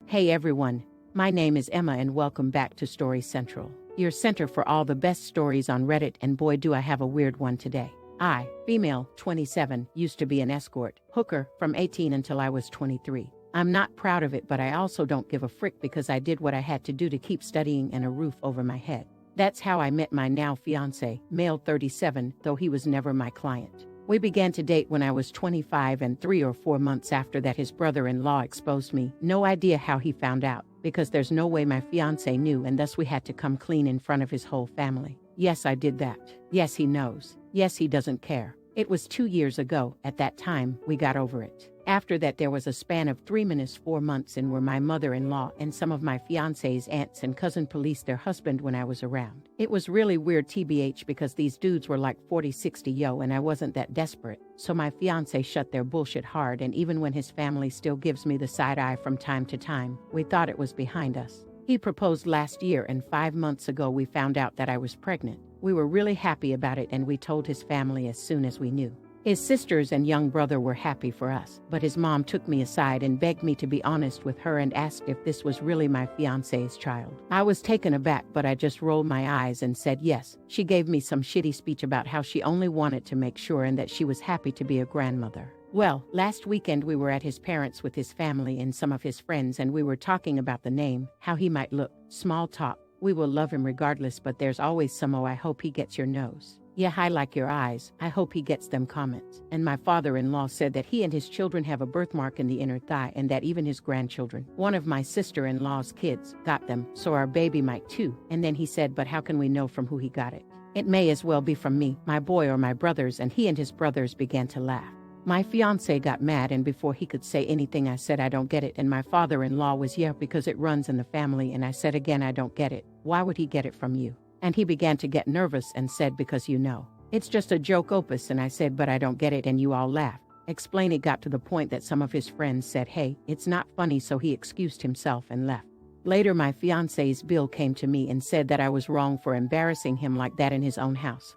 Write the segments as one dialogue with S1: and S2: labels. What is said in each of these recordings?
S1: Hey everyone, my name is Emma and welcome back to Story Central, your center for all the best stories on Reddit, and boy do I have a weird one today. I, female, 27, used to be an escort, hooker, from 18 until I was 23. I'm not proud of it, but I also don't give a frick because I did what I had to do to keep studying and a roof over my head. That's how I met my now fiancé, male 37, though he was never my client. We began to date when I was 25, and 3 or 4 months after that his brother-in-law exposed me. No idea how he found out, because there's no way my fiancé knew, and thus we had to come clean in front of his whole family. Yes, I did that. Yes, he knows. Yes, he doesn't care. It was 2 years ago. At that time, we got over it. After that there was a span of 3-4 months in where my mother-in-law and some of my fiancé's aunts and cousin policed their husband when I was around. It was really weird tbh because these dudes were like 40-60 yo, and I wasn't that desperate. So my fiancé shut their bullshit hard, and even when his family still gives me the side eye from time to time, we thought it was behind us. He proposed last year, and 5 months ago we found out that I was pregnant. We were really happy about it, and we told his family as soon as we knew. His sisters and young brother were happy for us, but his mom took me aside and begged me to be honest with her and asked if this was really my fiancé's child. I was taken aback, but I just rolled my eyes and said yes. She gave me some shitty speech about how she only wanted to make sure and that she was happy to be a grandmother. Well, last weekend we were at his parents' with his family and some of his friends, and we were talking about the name, how he might look. Small talk. We will love him regardless, but there's always some "oh, I hope he gets your nose." Yeah, I like your eyes. I hope he gets them comments. And my father-in-law said that he and his children have a birthmark in the inner thigh, and that even his grandchildren, one of my sister-in-law's kids, got them, so our baby might too. And then he said, but how can we know from who he got it? It may as well be from me, my boy, or my brothers. And he and his brothers began to laugh. My fiancé got mad, and before he could say anything I said, I don't get it. And my father-in-law was, yeah, because it runs in the family. And I said again, I don't get it. Why would he get it from you? And he began to get nervous and said, because you know, it's just a joke opus. And I said, but I don't get it, and you all laughed. Explain. It got to the point that some of his friends said, hey, it's not funny, so he excused himself and left. Later my fiancé's bill came to me and said that I was wrong for embarrassing him like that in his own house,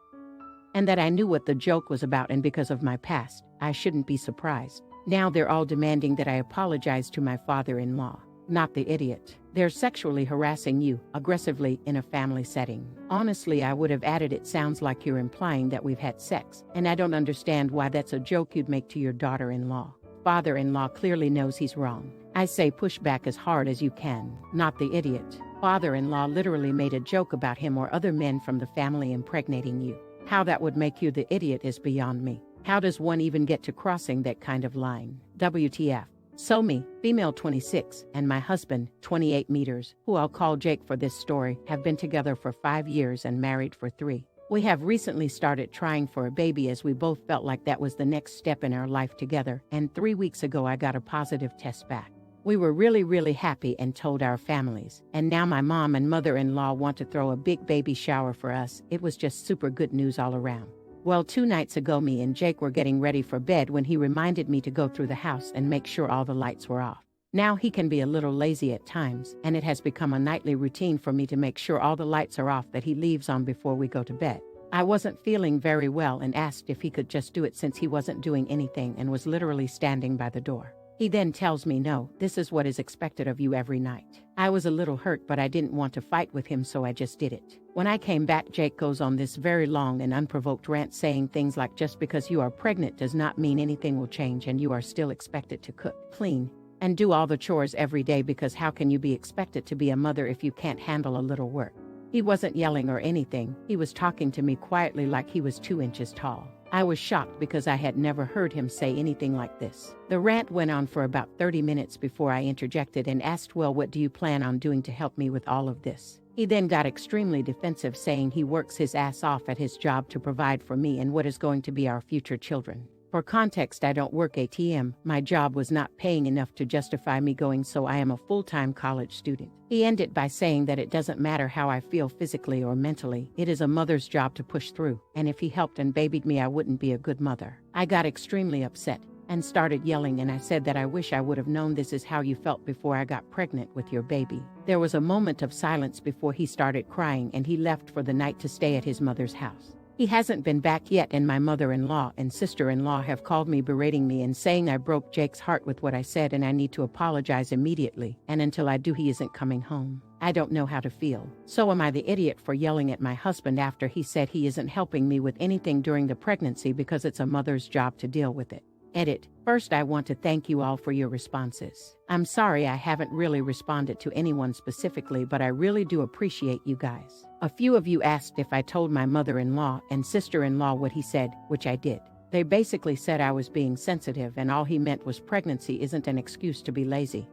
S1: and that I knew what the joke was about, and because of my past, I shouldn't be surprised. Now they're all demanding that I apologize to my father-in-law. Not the idiot. They're sexually harassing you, aggressively, in a family setting. Honestly, I would have added, it sounds like you're implying that we've had sex, and I don't understand why that's a joke you'd make to your daughter-in-law. Father-in-law clearly knows he's wrong. I say push back as hard as you can. Not the idiot. Father-in-law literally made a joke about him or other men from the family impregnating you. How that would make you the idiot is beyond me. How does one even get to crossing that kind of line? WTF. So me, female 26, and my husband, 28 meters, who I'll call Jake for this story, have been together for 5 years and married for 3. We have recently started trying for a baby, as we both felt like that was the next step in our life together, and 3 weeks ago I got a positive test back. We were really happy and told our families, and now my mom and mother-in-law want to throw a big baby shower for us. It was just super good news all around. Well, 2 nights ago me and Jake were getting ready for bed when he reminded me to go through the house and make sure all the lights were off. Now he can be a little lazy at times, and it has become a nightly routine for me to make sure all the lights are off that he leaves on before we go to bed. I wasn't feeling very well and asked if he could just do it since he wasn't doing anything and was literally standing by the door. He then tells me, no, this is what is expected of you every night. I was a little hurt, but I didn't want to fight with him, so I just did it. When I came back, Jake goes on this very long and unprovoked rant saying things like, just because you are pregnant does not mean anything will change, and you are still expected to cook, clean, and do all the chores every day, because how can you be expected to be a mother if you can't handle a little work? He wasn't yelling or anything. He was talking to me quietly like he was 2 inches tall. I was shocked because I had never heard him say anything like this. The rant went on for about 30 minutes before I interjected and asked, well, what do you plan on doing to help me with all of this? He then got extremely defensive, saying he works his ass off at his job to provide for me and what is going to be our future children. For context, I don't work ATM. My job was not paying enough to justify me going, so I am a full-time college student. He ended by saying that it doesn't matter how I feel physically or mentally, it is a mother's job to push through, and if he helped and babied me, I wouldn't be a good mother. I got extremely upset and started yelling, and I said that I wish I would have known this is how you felt before I got pregnant with your baby. There was a moment of silence before he started crying, and he left for the night to stay at his mother's house. He hasn't been back yet, and my mother-in-law and sister-in-law have called me berating me and saying I broke Jake's heart with what I said and I need to apologize immediately, and until I do he isn't coming home. I don't know how to feel. So am I the idiot for yelling at my husband after he said he isn't helping me with anything during the pregnancy because it's a mother's job to deal with it? Edit. First, I want to thank you all for your responses. I'm sorry I haven't really responded to anyone specifically, but I really do appreciate you guys. A few of you asked if I told my mother-in-law and sister-in-law what he said, which I did. They basically said I was being sensitive and all he meant was pregnancy isn't an excuse to be lazy.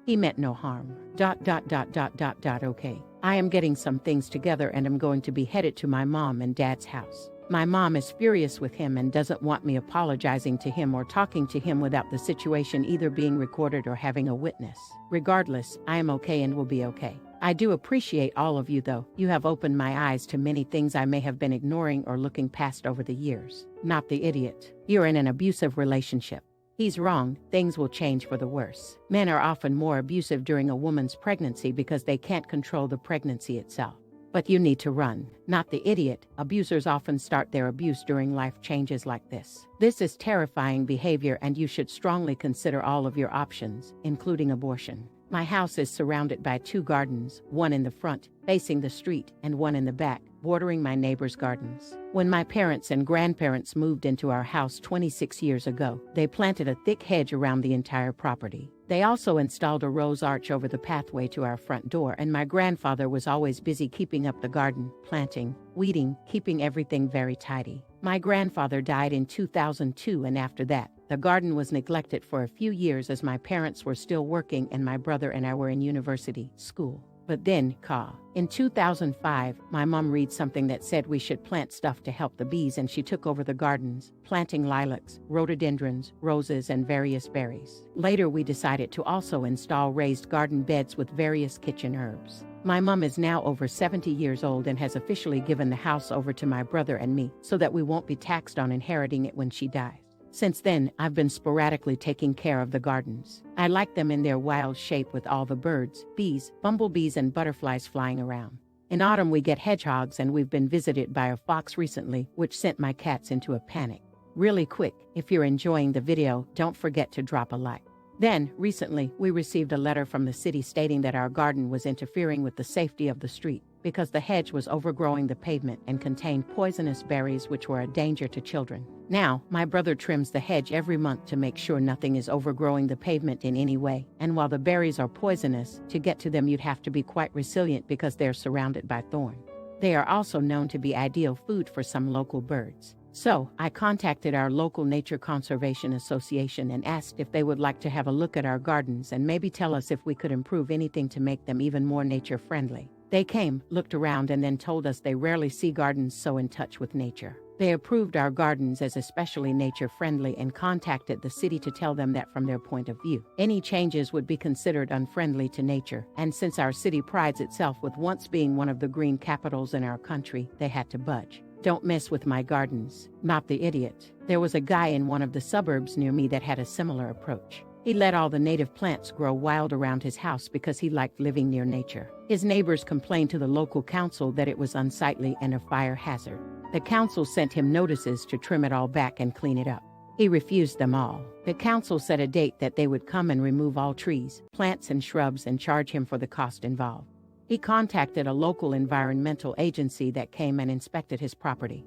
S1: He meant no harm. Okay. I am getting some things together and I'm going to be headed to my mom and dad's house. My mom is furious with him and doesn't want me apologizing to him or talking to him without the situation either being recorded or having a witness. Regardless, I am okay and will be okay. I do appreciate all of you though. You have opened my eyes to many things I may have been ignoring or looking past over the years. Not the idiot. You're in an abusive relationship. He's wrong, things will change for the worse. Men are often more abusive during a woman's pregnancy because they can't control the pregnancy itself. But you need to run, not the idiot. Abusers often start their abuse during life changes like this. This is terrifying behavior and you should strongly consider all of your options, including abortion. My house is surrounded by 2 gardens, one in the front, facing the street, and one in the back, bordering my neighbor's gardens. When my parents and grandparents moved into our house 26 years ago, they planted a thick hedge around the entire property. They also installed a rose arch over the pathway to our front door, and my grandfather was always busy keeping up the garden, planting, weeding, keeping everything very tidy. My grandfather died in 2002, and after that, the garden was neglected for a few years as my parents were still working and my brother and I were in university school. But then, in 2005, my mom read something that said we should plant stuff to help the bees, and she took over the gardens, planting lilacs, rhododendrons, roses, and various berries. Later, we decided to also install raised garden beds with various kitchen herbs. My mom is now over 70 years old and has officially given the house over to my brother and me so that we won't be taxed on inheriting it when she dies. Since then, I've been sporadically taking care of the gardens. I like them in their wild shape with all the birds, bees, bumblebees, and butterflies flying around. In autumn, we get hedgehogs, and we've been visited by a fox recently, which sent my cats into a panic. Really quick, if you're enjoying the video, don't forget to drop a like. Then, recently, we received a letter from the city stating that our garden was interfering with the safety of the street because the hedge was overgrowing the pavement and contained poisonous berries which were a danger to children. Now, my brother trims the hedge every month to make sure nothing is overgrowing the pavement in any way, and while the berries are poisonous, to get to them you'd have to be quite resilient because they're surrounded by thorns. They are also known to be ideal food for some local birds. So, I contacted our local Nature Conservation Association and asked if they would like to have a look at our gardens and maybe tell us if we could improve anything to make them even more nature-friendly. They came, looked around, and then told us they rarely see gardens so in touch with nature. They approved our gardens as especially nature-friendly and contacted the city to tell them that from their point of view, any changes would be considered unfriendly to nature, and since our city prides itself with once being one of the green capitals in our country, they had to budge. Don't mess with my gardens, not the idiot. There was a guy in one of the suburbs near me that had a similar approach. He let all the native plants grow wild around his house because he liked living near nature. His neighbors complained to the local council that it was unsightly and a fire hazard. The council sent him notices to trim it all back and clean it up. He refused them all. The council set a date that they would come and remove all trees, plants, and shrubs and charge him for the cost involved. He contacted a local environmental agency that came and inspected his property.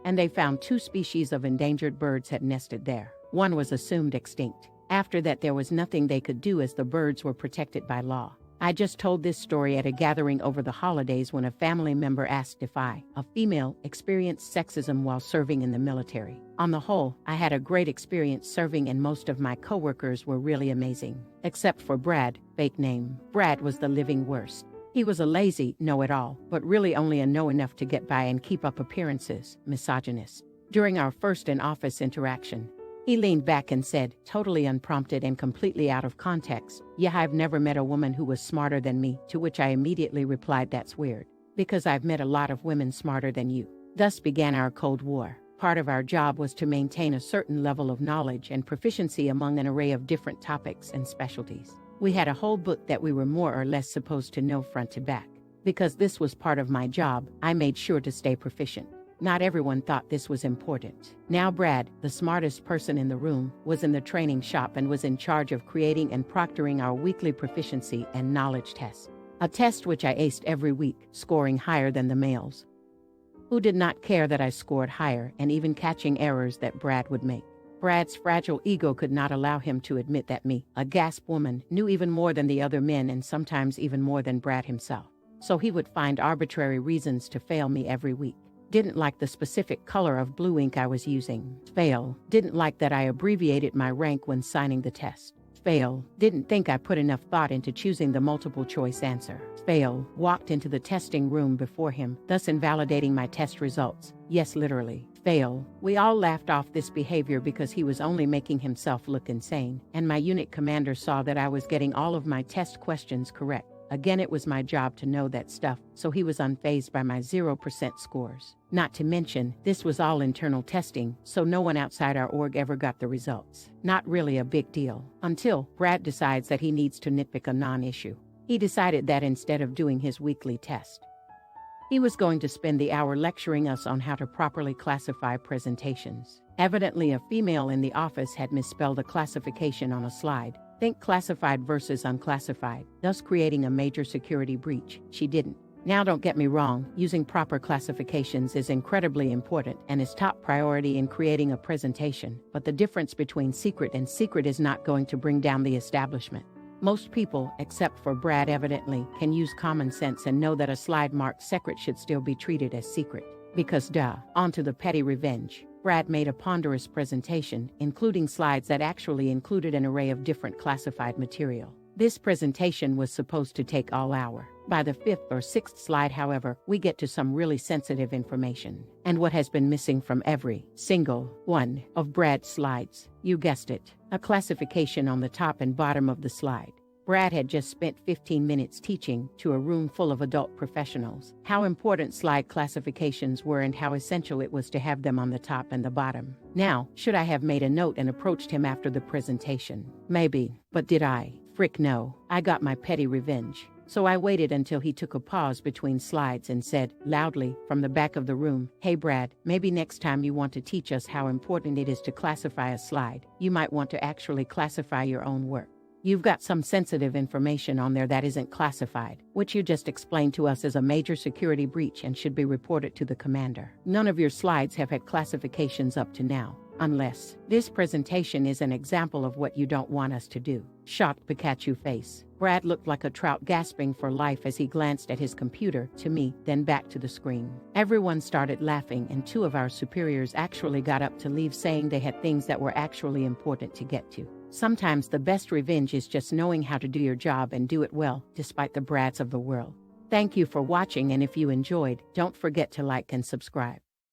S1: And they found 2 species of endangered birds had nested there. One was assumed extinct. After that, there was nothing they could do as the birds were protected by law. I just told this story at a gathering over the holidays when a family member asked if I, a female, experienced sexism while serving in the military. On the whole, I had a great experience serving and most of my coworkers were really amazing. Except for Brad, fake name. Brad was the living worst. He was a lazy know-it-all, but really only a know enough to get by and keep up appearances, misogynist. During our first in-office interaction, he leaned back and said, totally unprompted and completely out of context, "Yeah, I've never met a woman who was smarter than me," to which I immediately replied, "That's weird, because I've met a lot of women smarter than you." Thus began our Cold War. Part of our job was to maintain a certain level of knowledge and proficiency among an array of different topics and specialties. We had a whole book that we were more or less supposed to know front to back. Because this was part of my job, I made sure to stay proficient. Not everyone thought this was important. Now Brad, the smartest person in the room, was in the training shop and was in charge of creating and proctoring our weekly proficiency and knowledge test. A test which I aced every week, scoring higher than the males, who did not care that I scored higher and even catching errors that Brad would make. Brad's fragile ego could not allow him to admit that me, a gasp woman, knew even more than the other men and sometimes even more than Brad himself. So he would find arbitrary reasons to fail me every week. Didn't like the specific color of blue ink I was using. Fail. Didn't like that I abbreviated my rank when signing the test. Fail. Didn't think I put enough thought into choosing the multiple choice answer. Fail. Walked into the testing room before him, thus invalidating my test results. Yes, literally. Fail. We all laughed off this behavior because he was only making himself look insane, and my unit commander saw that I was getting all of my test questions correct. Again, it was my job to know that stuff, so he was unfazed by my 0% scores. Not to mention, this was all internal testing, so no one outside our org ever got the results. Not really a big deal, until Brad decides that he needs to nitpick a non-issue. He decided that instead of doing his weekly test, he was going to spend the hour lecturing us on how to properly classify presentations. Evidently, a female in the office had misspelled a classification on a slide. Think classified versus unclassified, thus creating a major security breach. She didn't. Now don't get me wrong, using proper classifications is incredibly important and is top priority in creating a presentation, but the difference between secret and secret is not going to bring down the establishment. Most people, except for Brad evidently, can use common sense and know that a slide marked secret should still be treated as secret. Because duh. On to the petty revenge. Brad made a ponderous presentation, including slides that actually included an array of different classified material. This presentation was supposed to take all hour. By the 5th or 6th slide, however, we get to some really sensitive information. And what has been missing from every single one of Brad's slides? You guessed it, a classification on the top and bottom of the slide. Brad had just spent 15 minutes teaching to a room full of adult professionals how important slide classifications were and how essential it was to have them on the top and the bottom. Now, should I have made a note and approached him after the presentation? Maybe, but did I? Frick no. I got my petty revenge. So I waited until he took a pause between slides and said, loudly, from the back of the room, "Hey Brad, maybe next time you want to teach us how important it is to classify a slide, you might want to actually classify your own work. You've got some sensitive information on there that isn't classified, which you just explained to us as a major security breach and should be reported to the commander. None of your slides have had classifications up to now, unless this presentation is an example of what you don't want us to do." Shocked Pikachu face. Brad looked like a trout gasping for life as he glanced at his computer, to me, then back to the screen. Everyone started laughing and 2 of our superiors actually got up to leave saying they had things that were actually important to get to. Sometimes the best revenge is just knowing how to do your job and do it well, despite the Brads of the world. Thank you for watching, and if you enjoyed, don't forget to like and subscribe.